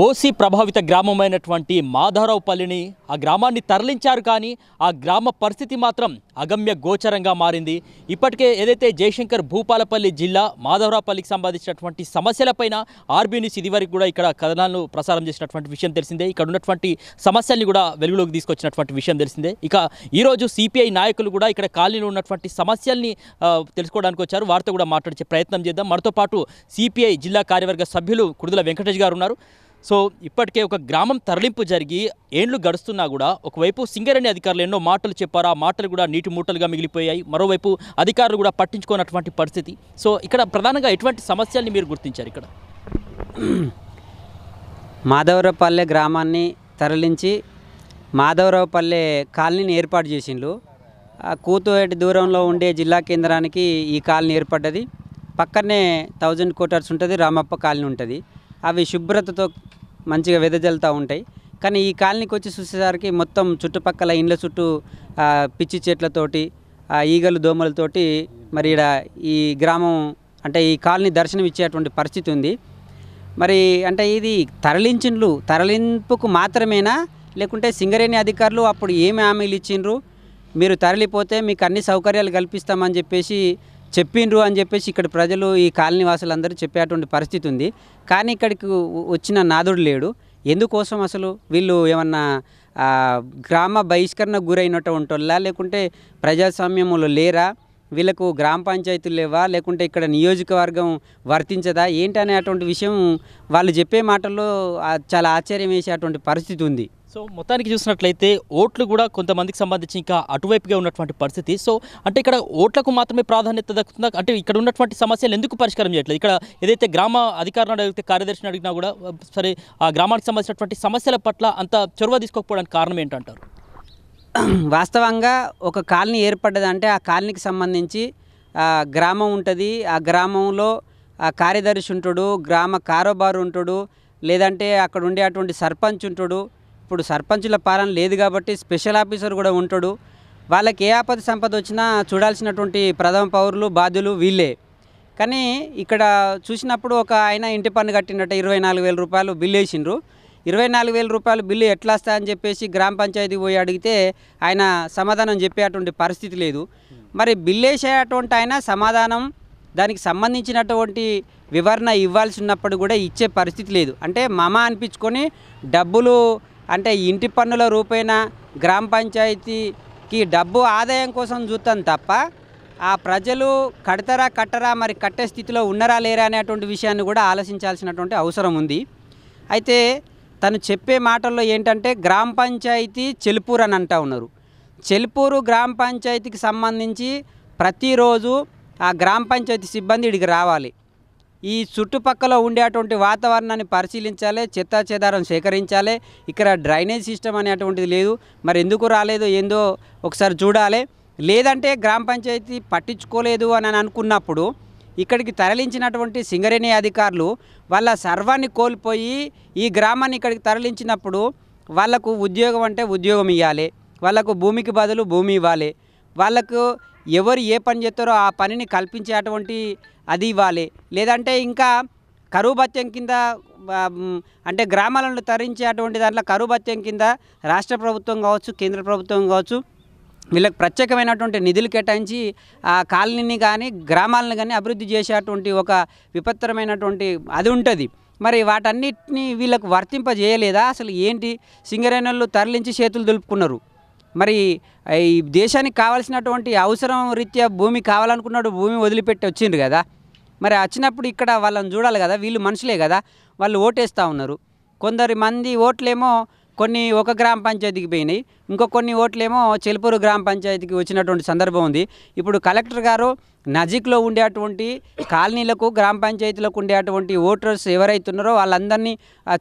OC ప్రభావిత గ్రామమైనటువంటి మాధవరావుపల్లిని ఆ గ్రామాన్ని తరలించారు కానీ ఆ గ్రామ పరిస్థితి మాత్రం అగమ్య గోచరంగా మారింది. ఇప్పటికే ఏదైతే జయశంకర్ భూపాలపల్లి జిల్లా మాధవరావుపల్లికి సంబంధించినటువంటి సమస్యలపైన ఆర్బీ న్యూస్ ఇదివరకు కూడా ఇక్కడ కథనాలను ప్రసారం చేసినటువంటి విషయం తెలిసిందే. ఇక్కడ ఉన్నటువంటి సమస్యల్ని కూడా వెలుగులోకి తీసుకొచ్చినటువంటి విషయం తెలిసిందే. ఇక ఈరోజు సిపిఐ నాయకులు కూడా ఇక్కడ కాలనీలో ఉన్నటువంటి సమస్యల్ని తెలుసుకోవడానికి వచ్చారు. వారితో కూడా మాట్లాడే ప్రయత్నం చేద్దాం. మనతో పాటు సిపిఐ జిల్లా కార్యవర్గ సభ్యులు కుడుదల వెంకటేష్ గారు ఉన్నారు. సో ఇప్పటికే ఒక గ్రామం తరలింపు జరిగి ఏండ్లు గడుస్తున్నా కూడా ఒకవైపు సింగరేణి అధికారులు ఎన్నో మాటలు చెప్పారు. ఆ మాటలు కూడా నీటి మూటలుగా మిగిలిపోయాయి. మరోవైపు అధికారులు కూడా పట్టించుకోనటువంటి పరిస్థితి. సో ఇక్కడ ప్రధానంగా ఎటువంటి సమస్యల్ని మీరు గుర్తించారు? ఇక్కడ మాధవరావుపల్లె గ్రామాన్ని తరలించి మాధవరావుపల్లె కాలనీని ఏర్పాటు చేసిండ్రు. కూతువేటి దూరంలో ఉండే జిల్లా కేంద్రానికి ఈ కాలనీ ఏర్పడ్డది. పక్కనే 1000 క్వార్టర్స్ ఉంటుంది, రామప్ప కాలనీ ఉంటుంది. అవి శుభ్రతతో మంచిగా వెదజల్లుతూ ఉంటాయి. కానీ ఈ కాలనీకి వచ్చి చూసేసరికి మొత్తం చుట్టుపక్కల ఇండ్ల చుట్టూ పిచ్చి చెట్లతోటి ఈగలు దోమలతోటి మరి ఇక్కడ ఈ గ్రామం అంటే ఈ కాలనీ దర్శనం ఇచ్చేటువంటి పరిస్థితి ఉంది. మరి అంటే ఇది తరలింపుకు మాత్రమేనా, లేకుంటే సింగరేణి అధికారులు అప్పుడు ఏమి హామీలు ఇచ్చిండ్రు, మీరు తరలిపోతే మీకు అన్ని సౌకర్యాలు కల్పిస్తామని చెప్పిండ్రు అని చెప్పేసి ఇక్కడ ప్రజలు ఈ కాలనీ వాసులందరూ చెప్పేటువంటి పరిస్థితి ఉంది. కానీ ఇక్కడికి వచ్చిన నాదుడు లేడు. ఎందుకోసం అసలు వీళ్ళు ఏమన్నా గ్రామ బహిష్కరణకు గురైనటువంటిలా, లేకుంటే ప్రజాస్వామ్యంలో లేరా, వీళ్ళకు గ్రామ పంచాయతీలు లేవా, లేకుంటే ఇక్కడ నియోజకవర్గం వర్తించదా ఏంటి అనేటువంటి విషయం వాళ్ళు చెప్పే మాటల్లో చాలా ఆశ్చర్యం వేసేటువంటి పరిస్థితి ఉంది. సో మొత్తానికి చూసినట్లయితే ఓట్లు కూడా కొంతమందికి సంబంధించి ఇంకా అటువైపుగా ఉన్నటువంటి పరిస్థితి. సో అంటే ఇక్కడ ఓట్లకు మాత్రమే ప్రాధాన్యత దక్కుతుందా? అంటే ఇక్కడ ఉన్నటువంటి సమస్యలు ఎందుకు పరిష్కారం చేయట్లేదు? ఇక్కడ ఏదైతే గ్రామ అధికారులను అడిగితే, కార్యదర్శిని అడిగినా కూడా సరే ఆ గ్రామానికి సంబంధించినటువంటి సమస్యల పట్ల అంత చొరవ తీసుకోకపోవడానికి కారణం ఏంటంటారు? వాస్తవంగా ఒక కాలనీ ఏర్పడ్డదంటే ఆ కాలనీకి సంబంధించి గ్రామం ఉంటుంది. ఆ గ్రామంలో కార్యదర్శి ఉంటాడు, గ్రామ కారోబారు ఉంటాడు, లేదంటే అక్కడ ఉండే అటువంటి సర్పంచ్ ఉంటాడు. ఇప్పుడు సర్పంచుల పాలన లేదు కాబట్టి స్పెషల్ ఆఫీసర్ కూడా ఉంటాడు. వాళ్ళకి ఏ ఆపద సంపద వచ్చినా చూడాల్సినటువంటి ప్రథమ పౌరులు బాధ్యులు వీళ్ళే. కానీ ఇక్కడ చూసినప్పుడు ఒక ఆయన ఇంటి పన్ను కట్టినట్టు 24,000 రూపాయలు బిల్లు వేసిండ్రు. 24,000 రూపాయలు బిల్లు ఎట్లా వస్తా అని చెప్పేసి గ్రామ పంచాయతీకి పోయి అడిగితే ఆయన సమాధానం చెప్పేటువంటి పరిస్థితి లేదు. మరి బిల్లు వేసేటువంటి ఆయన సమాధానం దానికి సంబంధించినటువంటి వివరణ ఇవ్వాల్సి ఉన్నప్పుడు కూడా ఇచ్చే పరిస్థితి లేదు. అంటే మమ అనిపించుకొని డబ్బులు అంటే ఇంటి పన్నుల రూపేణ గ్రామ పంచాయతీకి డబ్బు ఆదాయం కోసం చూస్తాను తప్ప ఆ ప్రజలు కట్టరా మరి కట్టే స్థితిలో ఉన్నారా లేరా అనేటువంటి విషయాన్ని కూడా ఆలోచించాల్సినటువంటి అవసరం ఉంది. అయితే తను చెప్పే మాటల్లో ఏంటంటే గ్రామ పంచాయతీ చెలుపూరు అని అంటూ ఉన్నారు. చెలుపూరు గ్రామ పంచాయతీకి సంబంధించి ప్రతిరోజు ఆ గ్రామ పంచాయతీ సిబ్బంది ఇక్కడికి రావాలి. ఈ చుట్టుపక్కల ఉండేటువంటి వాతావరణాన్ని పరిశీలించాలి, చెత్తా చెదారం సేకరించాలి. ఇక్కడ డ్రైనేజ్ సిస్టమ్ అనేటువంటిది లేదు. మరి ఎందుకు రాలేదో ఏందో ఒకసారి చూడాలి. లేదంటే గ్రామ పంచాయతీ పట్టించుకోలేదు అని అనుకున్నప్పుడు ఇక్కడికి తరలించినటువంటి సింగరేణి అధికారులు వాళ్ళ సర్వాన్ని కోల్పోయి ఈ గ్రామాన్ని ఇక్కడికి తరలించినప్పుడు వాళ్లకు ఉద్యోగం అంటే ఉద్యోగం ఇవ్వాలి, వాళ్ళకు భూమికి బదులు భూమి ఇవ్వాలి, వాళ్ళకు ఎవరు ఏ పని చేస్తారో ఆ పనిని కల్పించేటువంటి అది ఇవ్వాలి. లేదంటే ఇంకా కరువు భత్యం కింద అంటే గ్రామాలను తరలించేటువంటి దాంట్లో కరువు భత్యం కింద రాష్ట్ర ప్రభుత్వం కావచ్చు, కేంద్ర ప్రభుత్వం కావచ్చు, వీళ్ళకి ప్రత్యేకమైనటువంటి నిధులు కేటాయించి ఆ కాలనీని కానీ గ్రామాలను కానీ అభివృద్ధి చేసేటువంటి ఒక విపత్తరమైనటువంటి అది ఉంటుంది. మరి వాటన్నిటిని వీళ్ళకు వర్తింపజేయలేదా? అసలు ఏంటి సింగరేణులు తరలించి చేతులు దులుపుకున్నారు. మరి ఈ దేశానికి కావాల్సినటువంటి అవసరం రీత్యా భూమి కావాలనుకున్నాడు, భూమి వదిలిపెట్టి వచ్చిండ్రు కదా. మరి వచ్చినప్పుడు ఇక్కడ వాళ్ళని చూడాలి కదా. వీళ్ళు మనుషులే కదా, వాళ్ళు ఓటేస్తూ ఉన్నారు. కొందరి మంది ఓట్లేమో కొన్ని ఒక గ్రామ పంచాయతీకి పోయినాయి, కొన్ని ఓట్లేమో చెలుపూరు గ్రామ పంచాయతీకి వచ్చినటువంటి సందర్భం ఉంది. ఇప్పుడు కలెక్టర్ గారు నజీక్లో ఉండేటువంటి కాలనీలకు గ్రామ పంచాయతీలకు ఉండేటువంటి ఓటర్స్ ఎవరైతే ఉన్నారో వాళ్ళందరినీ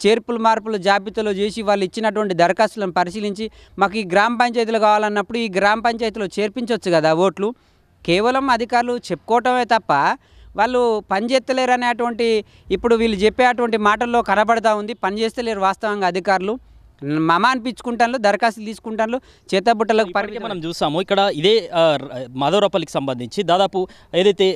చేర్పులు మార్పులు జాబితాలో చేసి వాళ్ళు ఇచ్చినటువంటి దరఖాస్తులను పరిశీలించి మాకు ఈ గ్రామ పంచాయతీలు కావాలన్నప్పుడు ఈ గ్రామ పంచాయతీలో చేర్పించవచ్చు కదా ఓట్లు. కేవలం అధికారులు చెప్పుకోవటమే తప్ప వాళ్ళు పనిచేస్తలేరు అనేటువంటి ఇప్పుడు వీళ్ళు చెప్పేటువంటి మాటల్లో కనబడతా ఉంది. పనిచేస్తలేరు వాస్తవంగా అధికారులు. మమ అనిపించుకుంటాను, దరఖాస్తులు తీసుకుంటాను, చేతబుట్టలకు ఇప్పటికే మనం చూసాము ఇక్కడ ఇదే మాధవరావుపల్లికి సంబంధించి దాదాపు ఏదైతే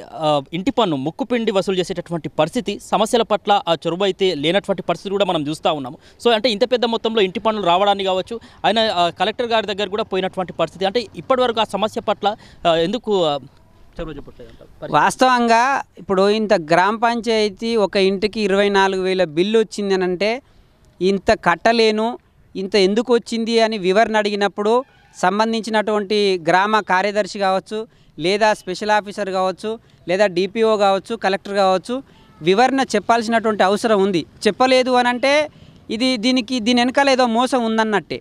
ఇంటి పన్ను ముక్కుపిండి వసూలు చేసేటటువంటి పరిస్థితి, సమస్యల పట్ల ఆ చొరవ అయితే లేనటువంటి పరిస్థితి కూడా మనం చూస్తూ ఉన్నాము. సో అంటే ఇంత పెద్ద మొత్తంలో ఇంటి పన్నులు రావడానికి కావచ్చు, ఆయన కలెక్టర్ గారి దగ్గర కూడా పోయినటువంటి పరిస్థితి, అంటే ఇప్పటివరకు ఆ సమస్య పట్ల ఎందుకు చొరవ చూపట్లేదు? వాస్తవంగా ఇప్పుడు ఇంత గ్రామ పంచాయతీ ఒక ఇంటికి 24,000 బిల్లు వచ్చింది అని అంటే ఇంత కట్టలేను, ఇంత ఎందుకు వచ్చింది అని వివరణ అడిగినప్పుడు సంబంధించినటువంటి గ్రామ కార్యదర్శి కావచ్చు, లేదా స్పెషల్ ఆఫీసర్ కావచ్చు, లేదా డిపిఓ కావచ్చు, కలెక్టర్ కావచ్చు, వివరణ చెప్పాల్సినటువంటి అవసరం ఉంది. చెప్పలేదు అని అంటే దీని వెనకాల ఏదో మోసం ఉందన్నట్టే.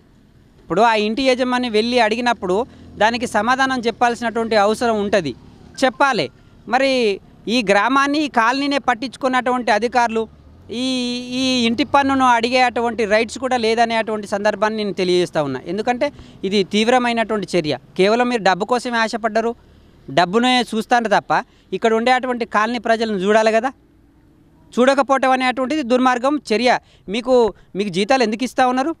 ఇప్పుడు ఆ ఇంటి యజమాని వెళ్ళి అడిగినప్పుడు దానికి సమాధానం చెప్పాల్సినటువంటి అవసరం ఉంటుంది, చెప్పాలి. మరి ఈ గ్రామాన్ని, ఈ కాలనీనే పట్టించుకున్నటువంటి అధికారులు ఈ ఇంటి పన్నును అడిగేటువంటి రైట్స్ కూడా లేదనేటువంటి సందర్భాన్ని నేను తెలియజేస్తూ ఉన్నా. ఎందుకంటే ఇది తీవ్రమైనటువంటి చర్య. కేవలం మీరు డబ్బు కోసమే ఆశపడ్డారు, డబ్బునే చూస్తాను తప్ప ఇక్కడ ఉండేటువంటి కాలనీ ప్రజలను చూడాలి కదా. చూడకపోవటం అనేటువంటిది దుర్మార్గం చర్య. మీకు జీతాలు ఎందుకు ఇస్తూ ఉన్నారు?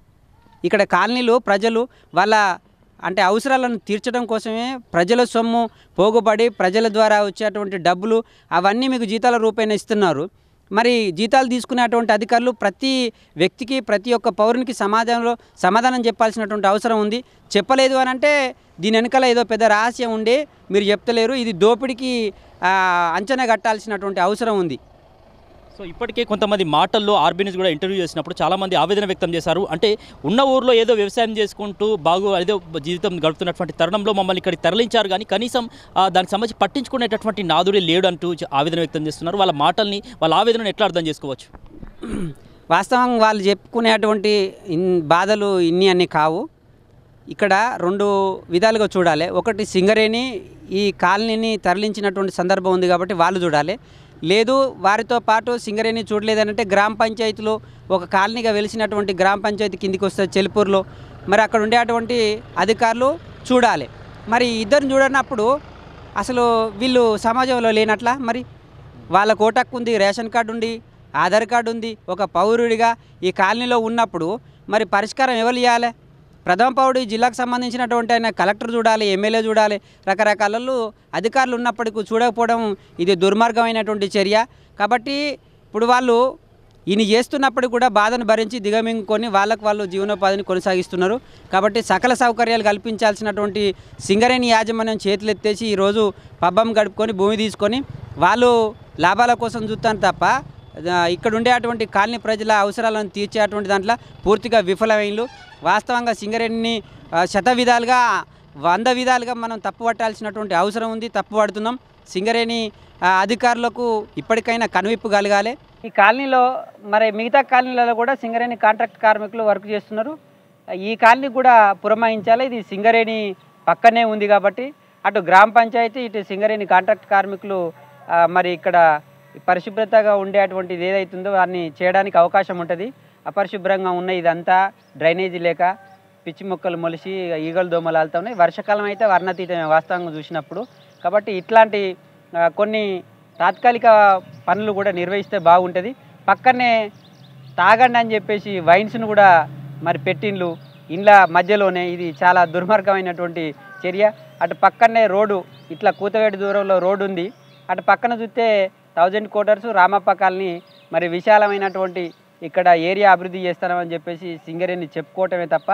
ఇక్కడ కాలనీలు ప్రజలు వాళ్ళ అంటే అవసరాలను తీర్చడం కోసమే ప్రజల సొమ్ము పోగుబడి ప్రజల ద్వారా వచ్చేటువంటి డబ్బులు అవన్నీ మీకు జీతాల రూపేణ ఇస్తున్నారు. మరి జీతాలు తీసుకునేటువంటి అధికారులు ప్రతి వ్యక్తికి, ప్రతి ఒక్క పౌరునికి సమాధానం చెప్పాల్సినటువంటి అవసరం ఉంది. చెప్పలేదు అని అంటే దీని వెనకాల ఏదో పెద్ద రహస్యం ఉండే మీరు చెప్తలేరు. ఇది దోపిడికి అంచనా కట్టాల్సినటువంటి అవసరం ఉంది. సో ఇప్పటికే కొంతమంది మాటల్లో ఆర్బీనిస్ కూడా ఇంటర్వ్యూ చేసినప్పుడు చాలామంది ఆవేదన వ్యక్తం చేశారు. అంటే ఉన్న ఊర్లో ఏదో వ్యవసాయం చేసుకుంటూ ఏదో జీవితం గడుపుతున్నటువంటి తరుణంలో మమ్మల్ని ఇక్కడికి తరలించారు, కానీ కనీసం దానికి సంబంధించి పట్టించుకునేటటువంటి నాదుడే లేడు అంటూ ఆవేదన వ్యక్తం చేస్తున్నారు. వాళ్ళ మాటల్ని, వాళ్ళ ఆవేదనను ఎట్లా అర్థం చేసుకోవచ్చు? వాస్తవంగా వాళ్ళు చెప్పుకునేటువంటి బాధలు అన్నీ కావు. ఇక్కడ 2 విధాలుగా చూడాలి. ఒకటి సింగరేణి ఈ కాలనీని తరలించినటువంటి సందర్భం ఉంది కాబట్టి వాళ్ళు చూడాలి. లేదు వారితో పాటు సింగరేణి చూడలేదనంటే గ్రామ పంచాయతీలో ఒక కాలనీగా వెలిసినటువంటి గ్రామ పంచాయతీ కిందికి వస్తే చెలుపూరులో, మరి అక్కడ ఉండేటువంటి అధికారులు చూడాలి. మరి ఇద్దరిని చూడనప్పుడు అసలు వీళ్ళు సమాజంలో లేనట్లా. మరి వాళ్ళ కోటక్కు ఉంది, రేషన్ కార్డు ఉంది, ఆధార్ కార్డు ఉంది. ఒక పౌరుడిగా ఈ కాలనీలో ఉన్నప్పుడు మరి పరిష్కారం ఎవరు ఇవ్వాలి? ప్రథమ పౌరుడు జిల్లాకు సంబంధించినటువంటి ఆయన కలెక్టర్ చూడాలి, ఎమ్మెల్యే చూడాలి, రకరకాలలో అధికారులు ఉన్నప్పటికీ చూడకపోవడం ఇది దుర్మార్గమైనటువంటి చర్య. కాబట్టి ఇప్పుడు వాళ్ళు ఈయన చేస్తున్నప్పుడు కూడా బాధను భరించి దిగమింగుకొని వాళ్ళు జీవనోపాధిని కొనసాగిస్తున్నారు. కాబట్టి సకల సౌకర్యాలు కల్పించాల్సినటువంటి సింగరేణి యాజమాన్యం చేతులెత్తేసి ఈరోజు పబ్బం గడుపుకొని భూమి తీసుకొని వాళ్ళు లాభాల కోసం చూస్తాను తప్ప ఇక్కడ ఉండేటువంటి కాలనీ ప్రజల అవసరాలను తీర్చేటువంటి దాంట్లో పూర్తిగా విఫలమైనలు. వాస్తవంగా సింగరేణిని 100 విధాలుగా 100 విధాలుగా మనం తప్పుపట్టాల్సినటువంటి అవసరం ఉంది, తప్పుపడుతున్నాం. సింగరేణి అధికారులకు ఇప్పటికైనా కనువిప్పు కలగాలి. ఈ కాలనీలో మరి మిగతా కాలనీలలో కూడా సింగరేణి కాంట్రాక్ట్ కార్మికులు వర్క్ చేస్తున్నారు. ఈ కాలనీ కూడా పురమాయించాలి. ఇది సింగరేణి పక్కనే ఉంది కాబట్టి అటు గ్రామ పంచాయతీ, ఇటు సింగరేణి కాంట్రాక్ట్ కార్మికులు మరి ఇక్కడ పరిశుభ్రతగా ఉండేటువంటిది ఏదైతుందో దాన్ని చేయడానికి అవకాశం ఉంటుంది. అపరిశుభ్రంగా ఉన్న ఇదంతా డ్రైనేజీ లేక పిచ్చి మొక్కలు మొలిసి ఈగలు దోమలు ఆలుతూ ఉన్నాయి. వర్షాకాలం అయితే వర్ణాతీతమే వాస్తవంగా చూసినప్పుడు. కాబట్టి ఇట్లాంటి కొన్ని తాత్కాలిక పనులు కూడా నిర్వహిస్తే బాగుంటుంది. పక్కనే తాగండి అని చెప్పేసి వైన్స్ను కూడా మరి పెట్టిండ్లు ఇండ్ల మధ్యలోనే. ఇది చాలా దుర్మార్గమైనటువంటి చర్య. అటు పక్కనే రోడ్డు, ఇట్లా కూతవేడి దూరంలో రోడ్డు ఉంది. అటు పక్కన చూస్తే 1000 కోటర్స్ రామప్ప కాలనీ మరి విశాలమైనటువంటి ఇక్కడ ఏరియా అభివృద్ధి చేస్తామని చెప్పేసి సింగరేణి చెప్పుకోవటమే తప్ప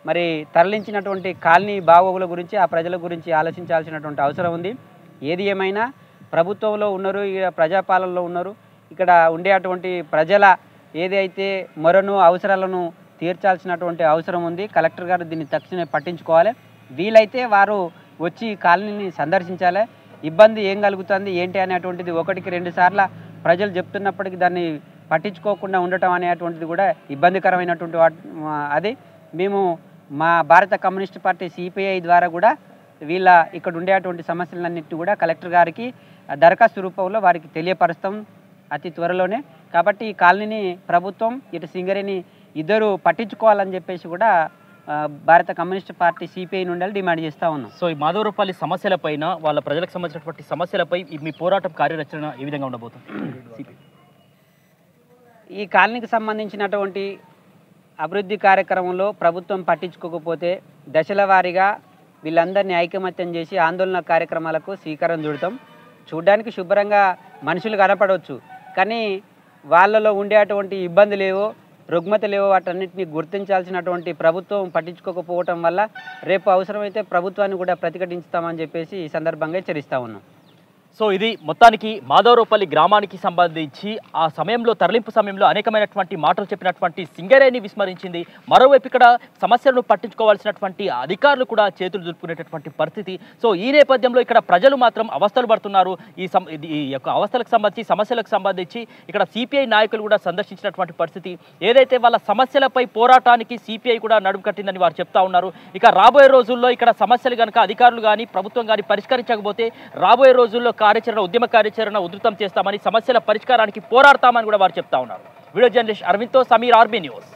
మరి తరలించినటువంటి కాలనీ బాగోగుల గురించి, ఆ ప్రజల గురించి ఆలోచించాల్సినటువంటి అవసరం ఉంది. ఏది ఏమైనా ప్రభుత్వంలో ఉన్నారు, ప్రజాపాలనలో ఉన్నారు. ఇక్కడ ఉండేటువంటి ప్రజల ఏదైతే మొరను, అవసరాలను తీర్చాల్సినటువంటి అవసరం ఉంది. కలెక్టర్ గారు దీన్ని తక్షణమే పట్టించుకోవాలి. వీలైతే వారు వచ్చి కాలనీని సందర్శించాలి. ఇబ్బంది ఏం కలుగుతుంది ఏంటి అనేటువంటిది 1కి 2 సార్లు ప్రజలు చెప్తున్నప్పటికీ దాన్ని పట్టించుకోకుండా ఉండటం అనేటువంటిది కూడా ఇబ్బందికరమైనటువంటి అది మేము మా భారత కమ్యూనిస్ట్ పార్టీ సిపిఐ ద్వారా కూడా ఇక్కడ ఉండేటువంటి సమస్యలన్నింటినీ కూడా కలెక్టర్ గారికి దరఖాస్తు రూపంలో వారికి తెలియపరుస్తాం అతి త్వరలోనే. కాబట్టి ఈ కాలనీని ప్రభుత్వం, ఇటు సింగరేణి ఇద్దరు పట్టించుకోవాలని చెప్పేసి కూడా భారత కమ్యూనిస్ట్ పార్టీ సిపిఐ నుండి డిమాండ్ చేస్తూ ఉన్నాం. సో ఈ మాధవరావుపల్లి సమస్యలపైన, వాళ్ళ ప్రజలకు సంబంధించినటువంటి సమస్యలపై మీ పోరాటం కార్యాచరణ ఏ విధంగా ఉండబోతుంది? ఈ కాలనీకి సంబంధించినటువంటి అభివృద్ధి కార్యక్రమంలో ప్రభుత్వం పట్టించుకోకపోతే దశల వారీగా వీళ్ళందరినీ ఐకమత్యం చేసి ఆందోళన కార్యక్రమాలకు శ్రీకారం చుడతాం. చూడ్డానికి శుభ్రంగా మనుషులు కనపడవచ్చు, కానీ వాళ్ళలో ఉండేటువంటి ఇబ్బందులు ఏవో రుగ్మతలు ఏవో వాటన్నిటిని గుర్తించాల్సినటువంటి ప్రభుత్వం పట్టించుకోకపోవటం వల్ల రేపు అవసరమైతే ప్రభుత్వాన్ని కూడా ప్రతిఘటిస్తామని చెప్పేసి ఈ సందర్భంగా హెచ్చరిస్తూ ఉన్నాం. సో ఇది మొత్తానికి మాధవరావుపల్లి గ్రామానికి సంబంధించి ఆ సమయంలో తరలింపు సమయంలో అనేకమైనటువంటి మాటలు చెప్పినటువంటి సింగరేణి విస్మరించింది. మరోవైపు ఇక్కడ సమస్యలను పట్టించుకోవాల్సినటువంటి అధికారులు కూడా చేతులు దులుపుకునేటటువంటి పరిస్థితి. సో ఈ నేపథ్యంలో ఇక్కడ ప్రజలు మాత్రం అవస్థలు పడుతున్నారు. ఈ యొక్క అవస్థలకు సంబంధించి సమస్యలకు సంబంధించి ఇక్కడ సిపిఐ నాయకులు కూడా సందర్శించినటువంటి పరిస్థితి. ఏదైతే వాళ్ళ సమస్యలపై పోరాటానికి సిపిఐ కూడా నడుము కట్టిందని వారు చెప్తా ఉన్నారు. ఇక రాబోయే రోజుల్లో ఇక్కడ సమస్యలు కనుక అధికారులు కానీ ప్రభుత్వం కానీ పరిష్కరించకపోతే రాబోయే రోజుల్లో ఉద్యమ కార్యాచరణ ఉధృతం చేస్తామని, సమస్యల పరిష్కారానికి పోరాడతామని కూడా వారు చెప్తా ఉన్నారు. వీడియో జర్నలిస్ట్ అరవింద్తో సమీర్, ఆర్బీ న్యూస్.